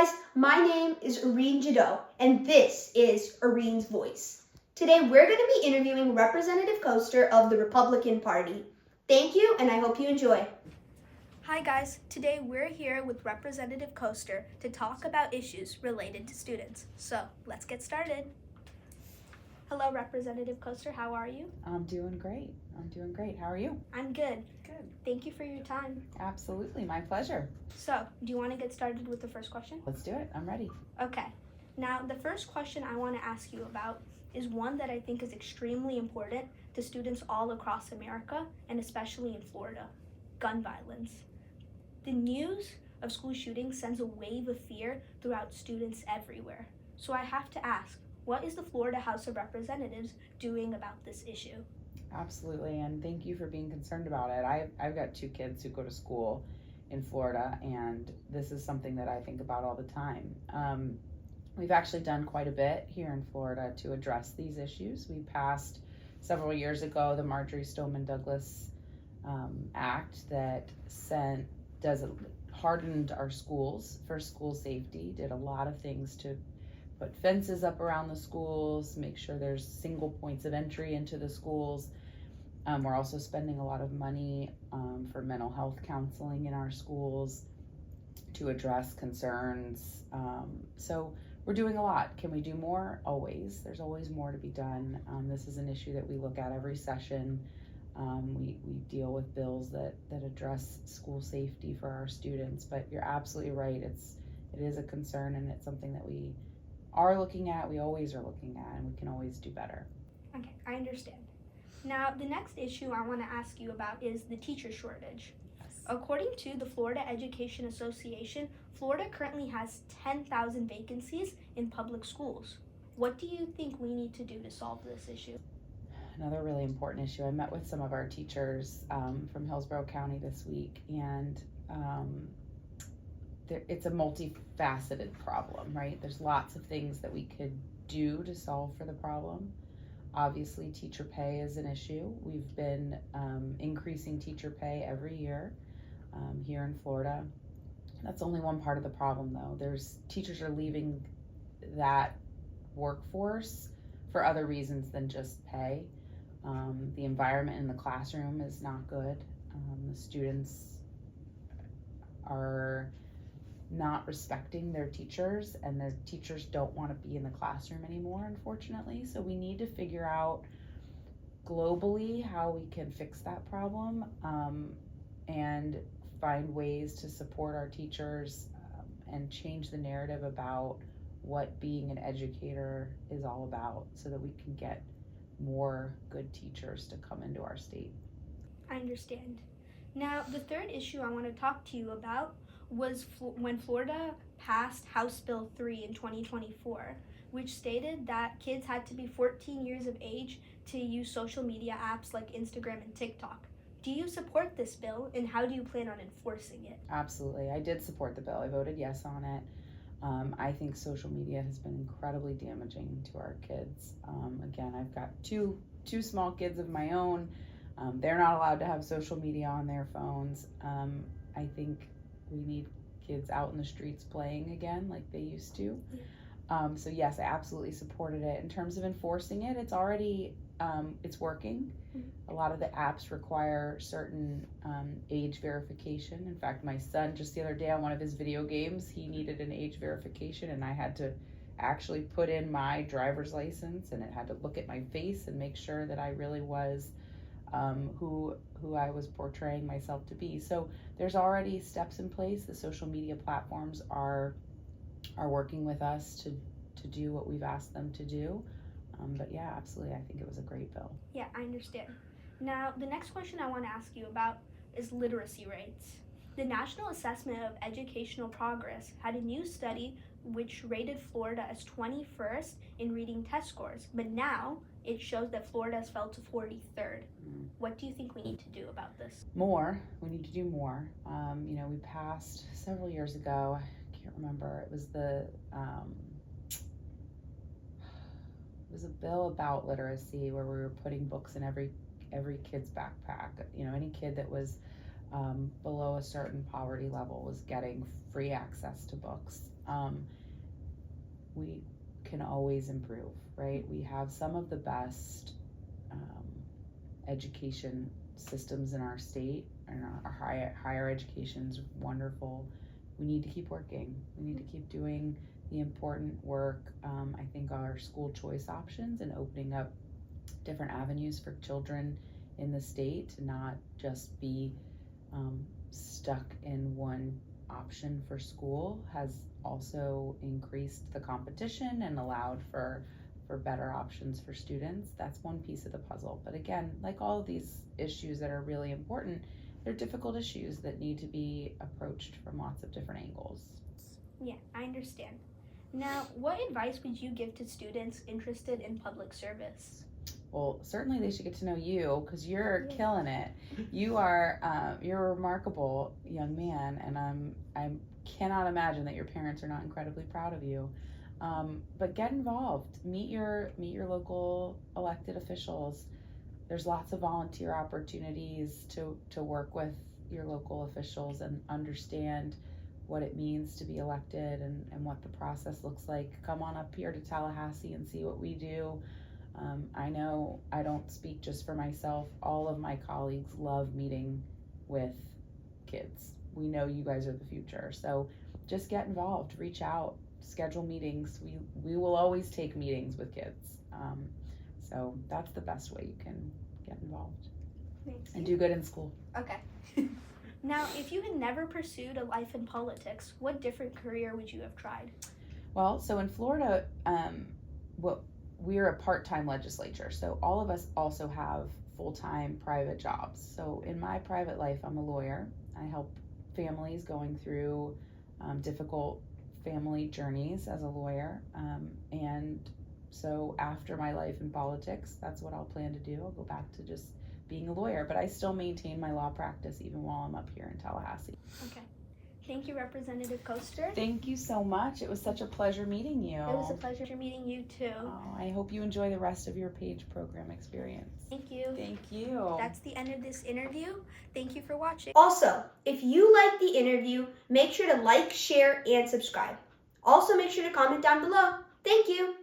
guys, my name is Arin Jadot, and this is Arin's Voice. Today we're going to be interviewing Representative Koster of the Republican Party. Thank you, and I hope you enjoy. Hi guys, today we're here with Representative Koster to talk about issues related to students. So let's get started. Hello Representative Koster, how are you? I'm doing great. How are you? I'm good. Good. Thank you for your time. Absolutely, my pleasure. So, do you want to get started with the first question? Let's do it. I'm ready. Okay. Now, the first question I want to ask you about is one that I think is extremely important to students all across America, and especially in Florida: gun violence. The news of school shootings sends a wave of fear throughout students everywhere. So I have to ask, what is the Florida House of Representatives doing about this issue? Absolutely, and thank you for being concerned about it. I've got 2 kids who go to school in Florida, and this is something that I think about all the time. We've actually done quite a bit here in Florida to address these issues. We passed several years ago the Marjorie Stoneman Douglas Act that hardened our schools for school safety, did a lot of things to put fences up around the schools, make sure there's single points of entry into the schools. We're also spending a lot of money for mental health counseling in our schools to address concerns. So we're doing a lot. Can we do more? Always. There's always more to be done. This is an issue that we look at every session. We deal with bills that address school safety for our students, but you're absolutely right. It is a concern, and it's something that we are looking at, we always are looking at, and we can always do better. Okay, I understand. Now, the next issue I want to ask you about is the teacher shortage. Yes. According to the Florida Education Association, Florida currently has 10,000 vacancies in public schools. What do you think we need to do to solve this issue? Another really important issue. I met with some of our teachers from Hillsborough County this week, and it's a multifaceted problem, right? There's lots of things that we could do to solve for the problem. Obviously, teacher pay is an issue. We've been increasing teacher pay every year here in Florida. That's only one part of the problem, though. Teachers are leaving that workforce for other reasons than just pay. The environment in the classroom is not good. The students are not respecting their teachers, and the teachers don't want to be in the classroom anymore, unfortunately. So we need to figure out globally how we can fix that problem and find ways to support our teachers and change the narrative about what being an educator is all about, so that we can get more good teachers to come into our state. I understand. Now, the third issue I want to talk to you about was when Florida passed House Bill 3 in 2024, which stated that kids had to be 14 years of age to use social media apps like Instagram and TikTok. Do you support this bill, and how do you plan on enforcing it? Absolutely. I did support the bill. I voted yes on it. I think social media has been incredibly damaging to our kids. Again, I've got two small kids of my own. They're not allowed to have social media on their phones. I think we need kids out in the streets playing again like they used to. Yeah. So yes, I absolutely supported it. In terms of enforcing it, it's already it's working. A lot of the apps require certain age verification. In fact, my son, just the other day on one of his video games, he needed an age verification, and I had to actually put in my driver's license, and it had to look at my face and make sure that I really was who I was portraying myself to be. So there's already steps in place. The social media platforms are working with us to do what we've asked them to do. But yeah, absolutely, I think it was a great bill. Yeah, I understand. Now, the next question I want to ask you about is literacy rates. The National Assessment of Educational Progress had a new study which rated Florida as 21st in reading test scores, but now it shows that Florida has fell to 43rd. What do you think we need to do about this? We need to do more. We passed several years ago, I can't remember, it was a bill about literacy where we were putting books in every kid's backpack. Any kid that was below a certain poverty level was getting free access to books. We can always improve, right? We have some of the best education systems in our state, and our higher education's wonderful. We need to keep working. We need to keep doing the important work. I think our school choice options and opening up different avenues for children in the state to not just be stuck in one option for school has also increased the competition and allowed for better options for students. That's one piece of the puzzle. But again, like all of these issues that are really important, they're difficult issues that need to be approached from lots of different angles. Yeah, I understand. Now, what advice would you give to students interested in public service? Well, certainly they should get to know you because you're killing it. You are you're a remarkable young man, and I cannot imagine that your parents are not incredibly proud of you. But get involved. Meet your local elected officials. There's lots of volunteer opportunities to work with your local officials and understand what it means to be elected and what the process looks like. Come on up here to Tallahassee and see what we do. I know I don't speak just for myself. All of my colleagues love meeting with kids. We know you guys are the future. So just get involved, reach out, schedule meetings. We will always take meetings with kids. So that's the best way you can get involved. Thanks. And do good in school. Okay. Now, if you had never pursued a life in politics, what different career would you have tried? Well, so in Florida, we're a part-time legislature, so all of us also have full-time private jobs. So in my private life, I'm a lawyer. I help families going through difficult family journeys as a lawyer. And so after my life in politics, that's what I'll plan to do. I'll go back to just being a lawyer, but I still maintain my law practice even while I'm up here in Tallahassee. Okay. Thank you, Representative Koster. Thank you so much. It was such a pleasure meeting you. It was a pleasure meeting you too. Oh, I hope you enjoy the rest of your PAGE program experience. Thank you. Thank you. That's the end of this interview. Thank you for watching. Also, if you like the interview, make sure to like, share, and subscribe. Also, make sure to comment down below. Thank you.